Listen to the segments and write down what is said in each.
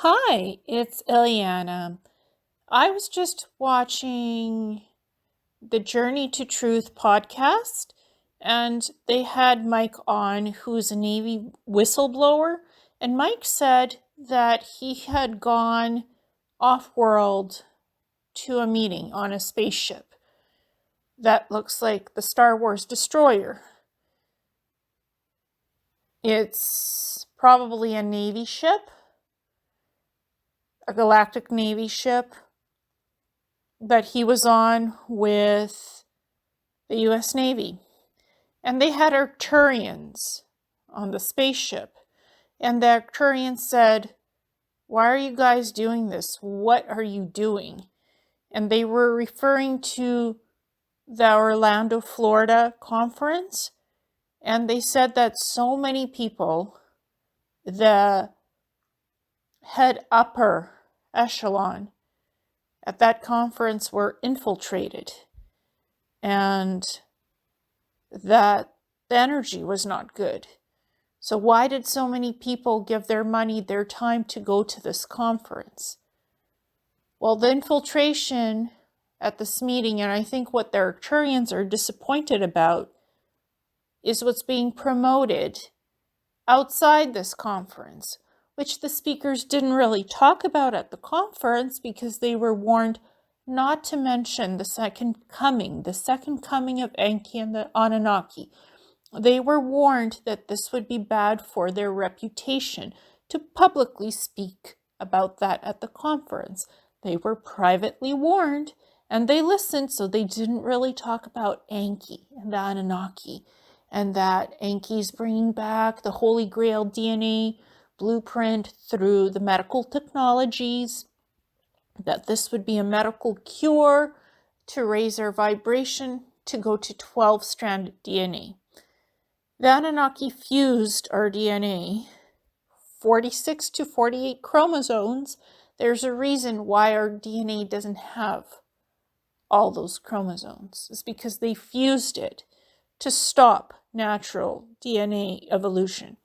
Hi, it's Ileana. I was just watching the Journey to Truth podcast, and they had Mike on, who's a Navy whistleblower. And Mike said that he had gone off world to a meeting on a spaceship that looks like the Star Wars destroyer. It's probably a Navy ship, a Galactic Navy ship, that he was on with the US Navy. And they had Arcturians on the spaceship. And the Arcturians said, "Why are you guys doing this? What are you doing?" And they were referring to the Orlando, Florida conference. And they said that so many people, the head upper echelon at that conference, were infiltrated, and that the energy was not good. So why did so many people give their money, their time to go to this conference? Well, the infiltration at this meeting, and I think what the Arcturians are disappointed about, is what's being promoted outside this conference, which the speakers didn't really talk about at the conference because they were warned not to mention the second coming of Enki and the Anunnaki. They were warned that this would be bad for their reputation to publicly speak about that at the conference. They were privately warned, and they listened, so they didn't really talk about Enki and the Anunnaki, and that Enki's bringing back the Holy Grail DNA blueprint through the medical technologies, that this would be a medical cure to raise our vibration to go to 12-stranded DNA. The Anunnaki fused our DNA, 46 to 48 chromosomes. There's a reason why our DNA doesn't have all those chromosomes. It's because they fused it to stop natural DNA evolution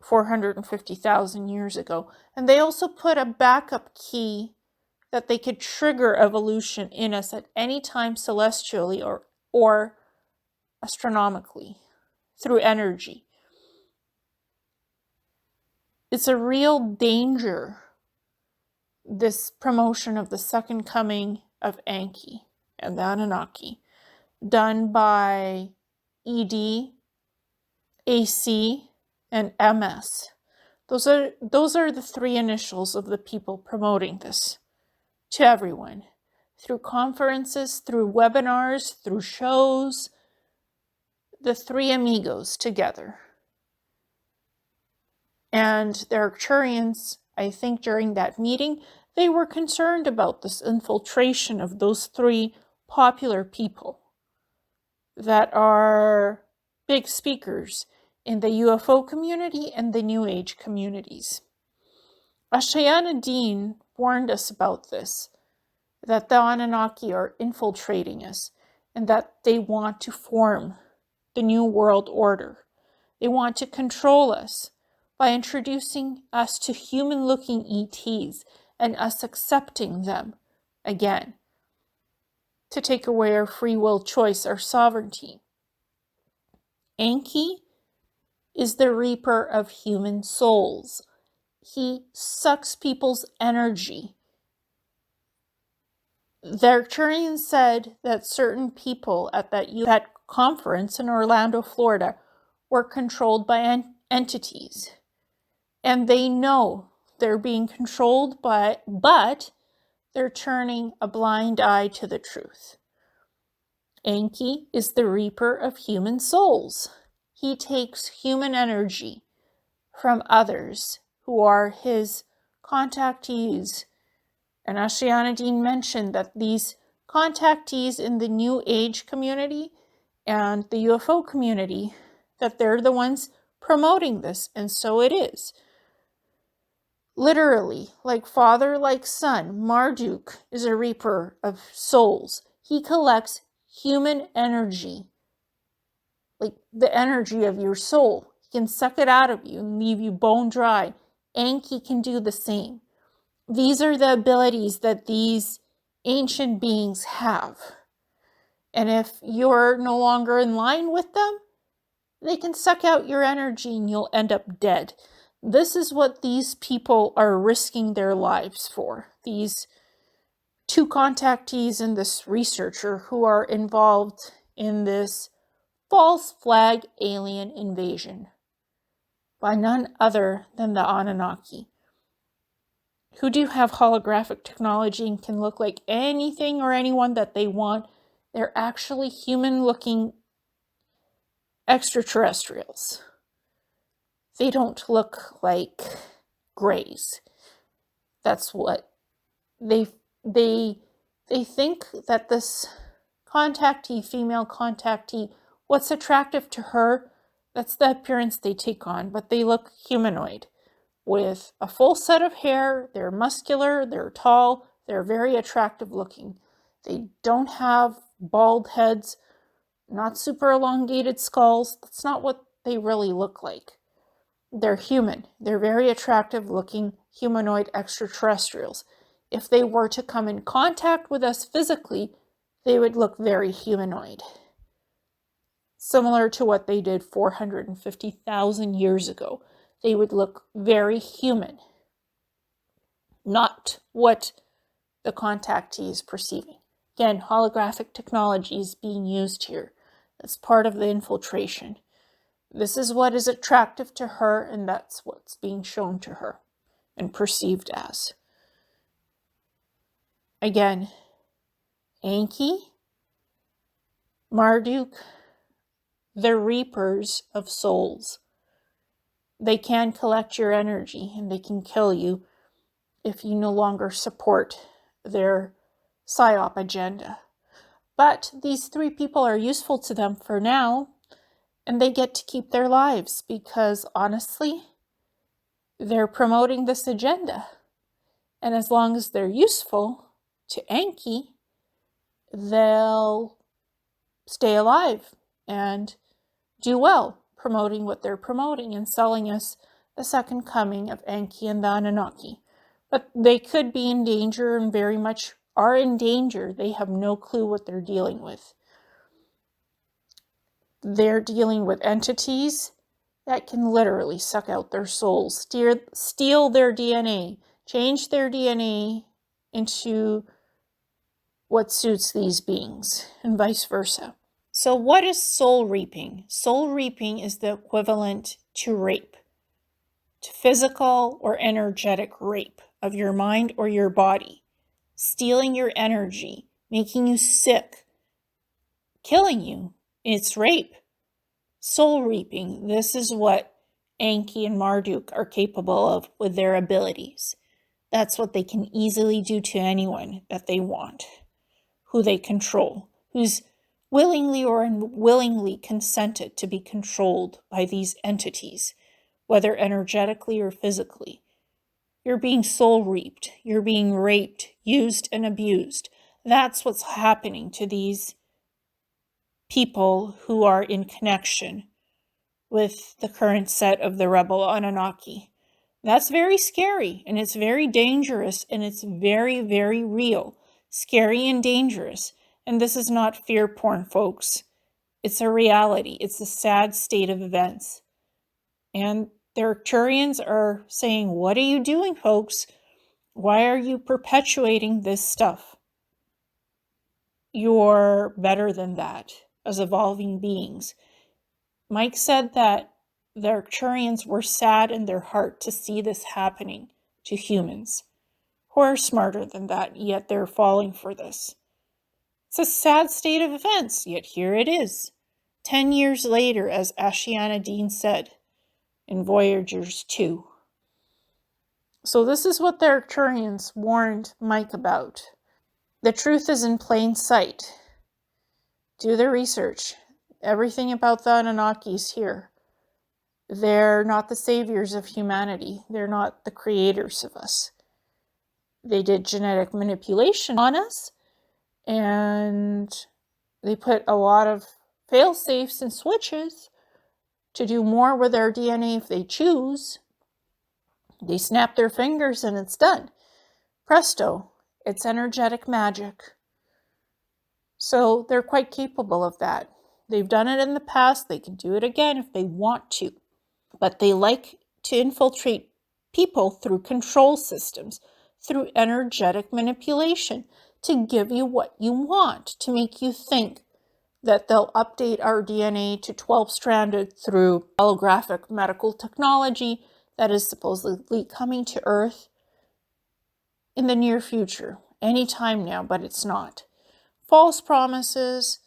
450,000 years ago. And they also put a backup key that they could trigger evolution in us at any time celestially or astronomically through energy. It's a real danger, this promotion of the second coming of Enki and the Anunnaki, done by ED, AC, and MS. Those are the three initials of the people promoting this to everyone, through conferences, through webinars, through shows, the three amigos together. And the Arcturians, I think during that meeting, they were concerned about this infiltration of those three popular people that are big speakers in the UFO community and the New Age communities. Ashayana Dean warned us about this, that the Anunnaki are infiltrating us and that they want to form the New World Order. They want to control us by introducing us to human-looking ETs and us accepting them again, to take away our free will choice, our sovereignty. Enki is the reaper of human souls. He sucks people's energy. The Arcturians said that certain people at that conference in Orlando, Florida, were controlled by entities. And they know they're being controlled but they're turning a blind eye to the truth. Enki is the reaper of human souls. He takes human energy from others who are his contactees. And Ashayana Dean mentioned that these contactees in the New Age community and the UFO community, that they're the ones promoting this, and so it is. Literally, like father, like son, Marduk is a reaper of souls. He collects human energy, like the energy of your soul. He can suck it out of you and leave you bone dry Enki can do the same. These are the abilities that these ancient beings have. And if you're no longer in line with them, they can suck out your energy and you'll end up dead. This is what these people are risking their lives for. These two contactees and this researcher who are involved in this false flag alien invasion by none other than the Anunnaki, who do have holographic technology and can look like anything or anyone that they want. They're actually human-looking extraterrestrials. They don't look like grays. That's what they think that this contactee, female contactee, what's attractive to her, that's the appearance they take on, but they look humanoid with a full set of hair. They're muscular, they're tall, they're very attractive looking. They don't have bald heads, not super elongated skulls. That's not what they really look like. They're human. They're very attractive looking humanoid extraterrestrials. If they were to come in contact with us physically, they would look very humanoid. Similar to what they did 450,000 years ago. They would look very human. Not what the contactee is perceiving. Again, holographic technology is being used here. That's part of the infiltration. This is what is attractive to her, and that's what's being shown to her and perceived as. Again, Enki, Marduk, they're reapers of souls. They can collect your energy and they can kill you if you no longer support their psyop agenda. But these three people are useful to them for now, and they get to keep their lives because, honestly, they're promoting this agenda. And as long as they're useful to Enki, they'll stay alive and do well, promoting what they're promoting and selling us the second coming of Enki and the Anunnaki. But they could be in danger and very much are in danger. They have no clue what they're dealing with. They're dealing with entities that can literally suck out their souls, steal their DNA, change their DNA into what suits these beings, and vice versa. So what is soul reaping? Soul reaping is the equivalent to rape, to physical or energetic rape of your mind or your body, stealing your energy, making you sick, killing you. It's rape. Soul reaping. This is what Enki and Marduk are capable of with their abilities. That's what they can easily do to anyone that they want, who they control, who's willingly or unwillingly consented to be controlled by these entities, whether energetically or physically. You're being soul reaped. You're being raped, used, and abused. That's what's happening to these people who are in connection with the current set of the rebel Anunnaki. That's very scary, and it's very dangerous, and it's very, very real. Scary and dangerous. And this is not fear porn, folks. It's a reality. It's a sad state of events. And the Arcturians are saying, what are you doing, folks? Why are you perpetuating this stuff? You're better than that as evolving beings. Mike said that the Arcturians were sad in their heart to see this happening to humans who are smarter than that, yet they're falling for this. It's a sad state of events, yet here it is. 10 years later, as Ashiana Dean said in Voyagers 2. So this is what the Arcturians warned Mike about. The truth is in plain sight. Do the research. Everything about the Anunnakis here. They're not the saviors of humanity. They're not the creators of us. They did genetic manipulation on us, and they put a lot of fail-safes and switches to do more with our DNA if they choose. They snap their fingers and it's done. Presto, it's energetic magic. So they're quite capable of that. They've done it in the past. They can do it again if they want to. But they like to infiltrate people through control systems, through energetic manipulation, to give you what you want, to make you think that they'll update our DNA to 12-stranded through holographic medical technology that is supposedly coming to Earth in the near future, anytime now, but it's not. False promises.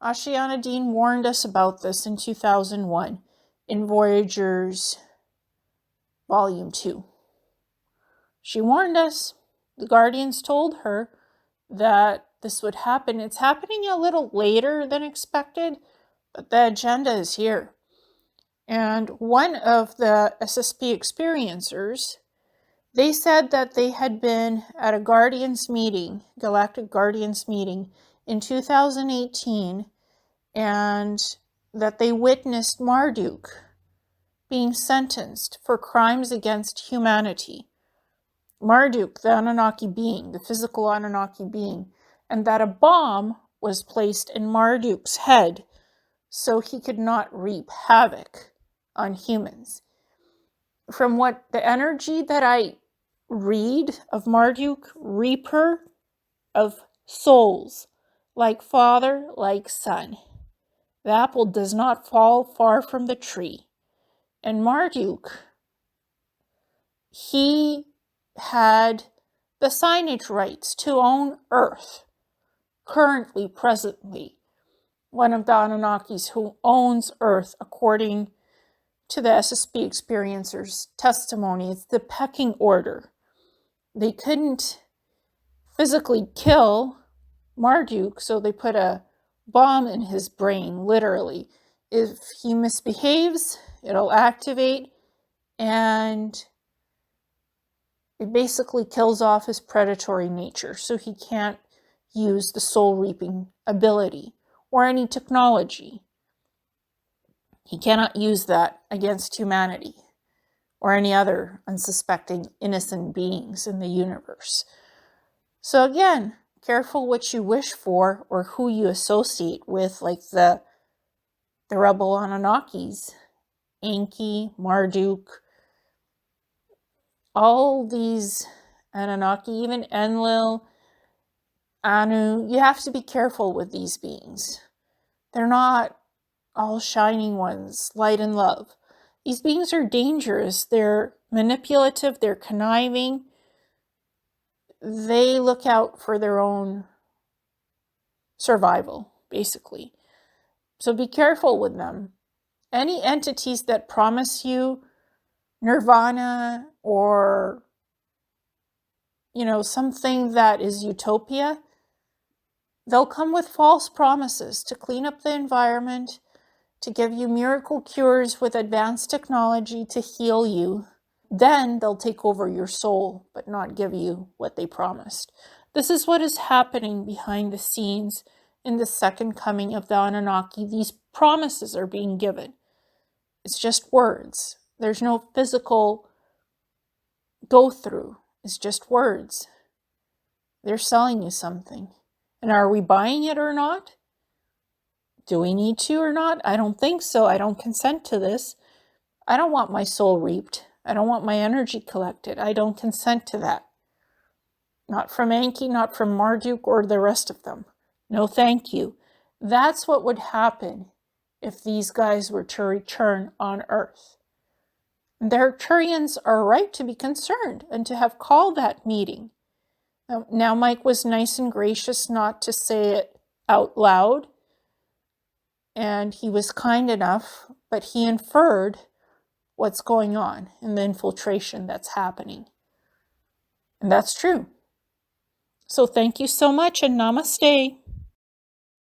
Ashiana Dean warned us about this in 2001 in Voyager's Volume 2. She warned us. The Guardians told her that this would happen. It's happening a little later than expected, but the agenda is here. And one of the SSP experiencers, they said that they had been at a Guardians meeting, Galactic Guardians meeting in 2018, and that they witnessed Marduk being sentenced for crimes against humanity. Marduk, the Anunnaki being, the physical Anunnaki being, and that a bomb was placed in Marduk's head so he could not reap havoc on humans. From what the energy that I read of Marduk, reaper of souls, like father, like son. The apple does not fall far from the tree. And Marduk, he had the signage rights to own Earth, currently, presently. One of the Anunnakis who owns Earth, according to the SSP experiencer's testimony. It's the pecking order. They couldn't physically kill Marduk, so they put a bomb in his brain, literally. If he misbehaves, it'll activate, and it basically kills off his predatory nature, so he can't use the soul-reaping ability or any technology. He cannot use that against humanity or any other unsuspecting innocent beings in the universe. So again, careful what you wish for or who you associate with, like the rebel Anunnakis, Enki, Marduk, all these Anunnaki, even Enlil, Anu. You have to be careful with these beings. They're not all shining ones, light and love. These beings are dangerous. They're manipulative. They're conniving. They look out for their own survival, basically. So be careful with them. Any entities that promise you nirvana or, something that is utopia, they'll come with false promises to clean up the environment, to give you miracle cures with advanced technology to heal you. Then they'll take over your soul, but not give you what they promised. This is what is happening behind the scenes in the second coming of the Anunnaki. These promises are being given. It's just words. There's no physical go through. It's just words. They're selling you something. And are we buying it or not? Do we need to or not? I don't think so. I don't consent to this. I don't want my soul reaped. I don't want my energy collected. I don't consent to that. Not from Enki, not from Marduk or the rest of them. No, thank you. That's what would happen if these guys were to return on Earth. The Arcturians are right to be concerned and to have called that meeting. Now, Mike was nice and gracious not to say it out loud, and he was kind enough, but he inferred what's going on in the infiltration that's happening. And that's true. So thank you so much and namaste.